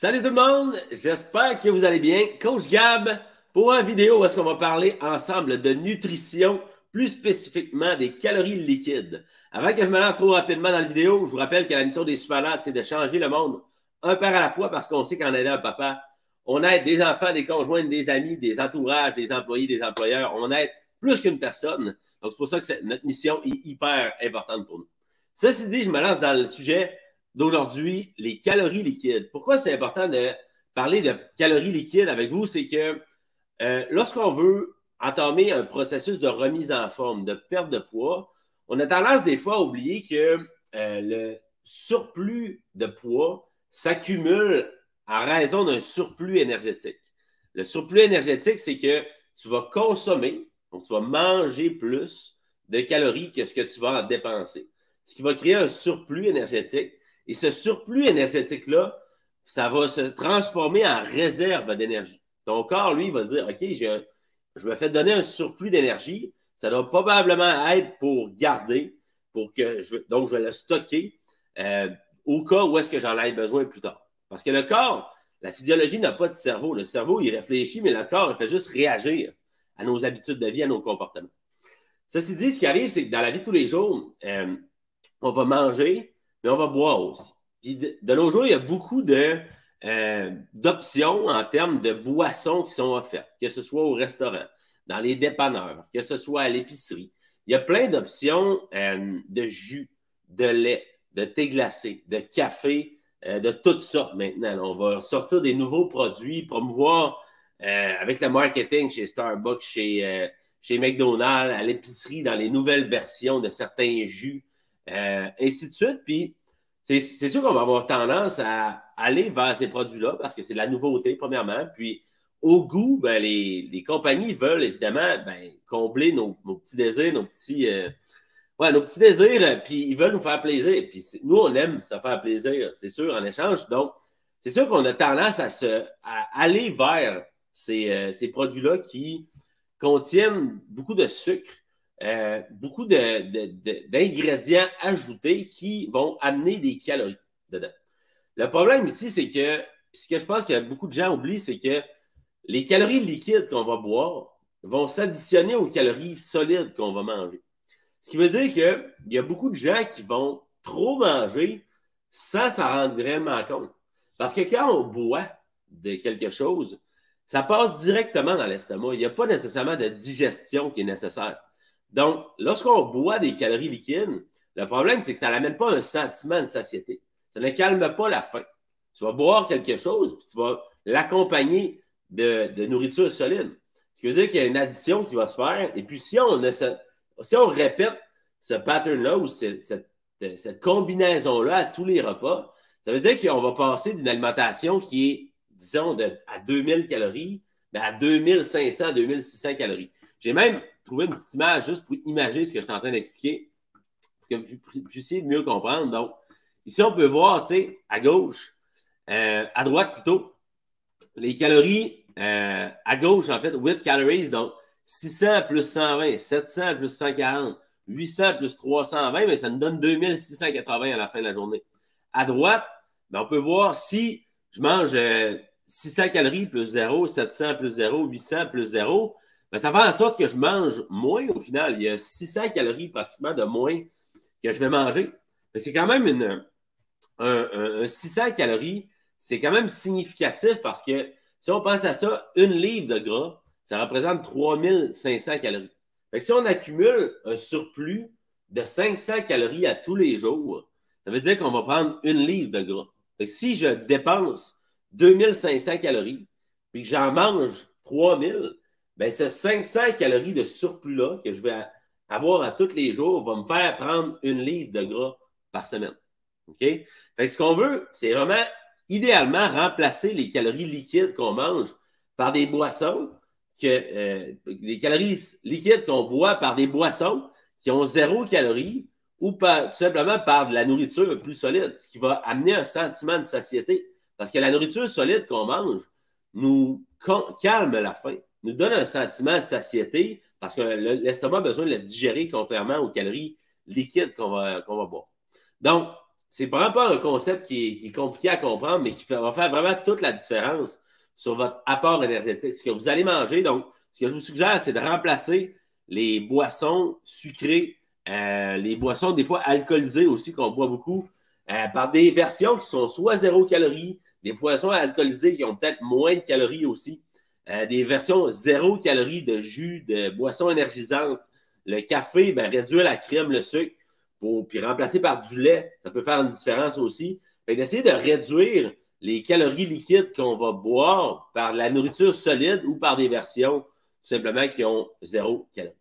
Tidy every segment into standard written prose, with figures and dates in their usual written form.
Salut tout le monde, j'espère que vous allez bien. Coach Gab pour une vidéo où est-ce qu'on va parler ensemble de nutrition, plus spécifiquement des calories liquides. Avant que je me lance trop rapidement dans la vidéo, je vous rappelle que la mission des Superlads, c'est de changer le monde un père à la fois parce qu'on sait qu'en aidant un papa, on aide des enfants, des conjoints, des amis, des entourages, des employés, des employeurs. On aide plus qu'une personne. Donc, c'est pour ça que notre mission est hyper importante pour nous. Ceci dit, je me lance dans le sujet d'aujourd'hui, les calories liquides. Pourquoi c'est important de parler de calories liquides avec vous? C'est que lorsqu'on veut entamer un processus de remise en forme, de perte de poids, on a tendance des fois à oublier que le surplus de poids s'accumule en raison d'un surplus énergétique. Le surplus énergétique, c'est que tu vas consommer, donc tu vas manger plus de calories que ce que tu vas en dépenser. Ce qui va créer un surplus énergétique. Et ce surplus énergétique-là, ça va se transformer en réserve d'énergie. Ton corps, lui, va dire, OK, je me fais donner un surplus d'énergie. Ça doit probablement être pour garder, donc je vais le stocker au cas où est-ce que j'en ai besoin plus tard. Parce que le corps, la physiologie n'a pas de cerveau. Le cerveau, il réfléchit, mais le corps, il fait juste réagir à nos habitudes de vie, à nos comportements. Ceci dit, ce qui arrive, c'est que dans la vie de tous les jours, on va manger, mais on va boire aussi. Puis de nos jours, il y a beaucoup d'options en termes de boissons qui sont offertes, que ce soit au restaurant, dans les dépanneurs, que ce soit à l'épicerie. Il y a plein d'options de jus, de lait, de thé glacé, de café, de toutes sortes maintenant. On va sortir des nouveaux produits, promouvoir avec le marketing chez Starbucks, chez McDonald's, à l'épicerie, dans les nouvelles versions de certains jus, ainsi de suite. Puis, c'est sûr qu'on va avoir tendance à aller vers ces produits-là parce que c'est de la nouveauté, premièrement. Puis, au goût, ben, les compagnies veulent évidemment combler nos petits désirs, nos petits désirs, puis ils veulent nous faire plaisir. Puis, nous, on aime se faire plaisir, c'est sûr, en échange. Donc, c'est sûr qu'on a tendance à aller vers ces produits-là qui contiennent beaucoup de sucre, beaucoup d'ingrédients ajoutés qui vont amener des calories dedans. Le problème ici, c'est que, ce que je pense que beaucoup de gens oublient, c'est que les calories liquides qu'on va boire vont s'additionner aux calories solides qu'on va manger. Ce qui veut dire qu'il y a beaucoup de gens qui vont trop manger sans s'en rendre vraiment compte. Parce que quand on boit de quelque chose, ça passe directement dans l'estomac. Il n'y a pas nécessairement de digestion qui est nécessaire. Donc, lorsqu'on boit des calories liquides, le problème, c'est que ça n'amène pas un sentiment de satiété. Ça ne calme pas la faim. Tu vas boire quelque chose, puis tu vas l'accompagner de nourriture solide. Ce qui veut dire qu'il y a une addition qui va se faire. Et puis, si on répète ce pattern-là ou cette combinaison-là à tous les repas, ça veut dire qu'on va passer d'une alimentation qui est, disons, à 2000 calories, à 2500, 2600 calories. J'ai même trouvé une petite image juste pour imaginer ce que je suis en train d'expliquer, pour que vous puissiez mieux comprendre. Donc, ici, on peut voir, tu sais, à gauche, à droite plutôt, les calories, à gauche, en fait, with calories, donc 600 plus 120, 700 plus 140, 800 plus 320, mais ça nous donne 2680 à la fin de la journée. À droite, on peut voir si je mange 600 calories plus 0, 700 plus 0, 800 plus 0, ça fait en sorte que je mange moins au final. Il y a 600 calories pratiquement de moins que je vais manger. C'est quand même un 600 calories, c'est quand même significatif parce que si on pense à ça, une livre de gras, ça représente 3500 calories. Fait que si on accumule un surplus de 500 calories à tous les jours, ça veut dire qu'on va prendre une livre de gras. Fait que si je dépense 2500 calories, puis que j'en mange 3000, ce 500 calories de surplus-là que je vais avoir à tous les jours va me faire prendre une livre de gras par semaine. OK? Fait que ce qu'on veut, c'est vraiment, idéalement, remplacer les calories liquides qu'on mange par des boissons, les calories liquides qu'on boit par des boissons qui ont 0 calories ou tout simplement par de la nourriture plus solide, ce qui va amener un sentiment de satiété. Parce que la nourriture solide qu'on mange nous calme la faim, nous donne un sentiment de satiété parce que l'estomac a besoin de le digérer contrairement aux calories liquides qu'on va boire. Donc, c'est vraiment pas un concept qui est compliqué à comprendre, mais va faire vraiment toute la différence sur votre apport énergétique. Ce que vous allez manger, donc, ce que je vous suggère, c'est de remplacer les boissons sucrées, les boissons des fois alcoolisées aussi, qu'on boit beaucoup, par des versions qui sont soit zéro calorie, des boissons alcoolisées qui ont peut-être moins de calories aussi, des versions zéro calorie de jus, de boissons énergisantes. Le café, ben, réduire la crème, le sucre, puis remplacer par du lait, ça peut faire une différence aussi. Fait d'essayer de réduire les calories liquides qu'on va boire par la nourriture solide ou par des versions tout simplement qui ont zéro calorie.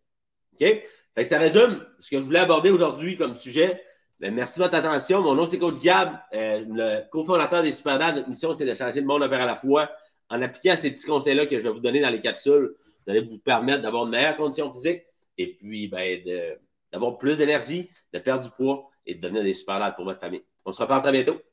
OK? Fait que ça résume ce que je voulais aborder aujourd'hui comme sujet. Merci de votre attention. Mon nom, c'est Coach Gab, le cofondateur des Superdad. Notre mission, c'est de changer le monde un verre à la fois. En appliquant ces petits conseils-là que je vais vous donner dans les capsules, vous allez vous permettre d'avoir de meilleures conditions physiques et puis ben, d'avoir plus d'énergie, de perdre du poids et de devenir des Superdad pour votre famille. On se reparle très bientôt. Ciao.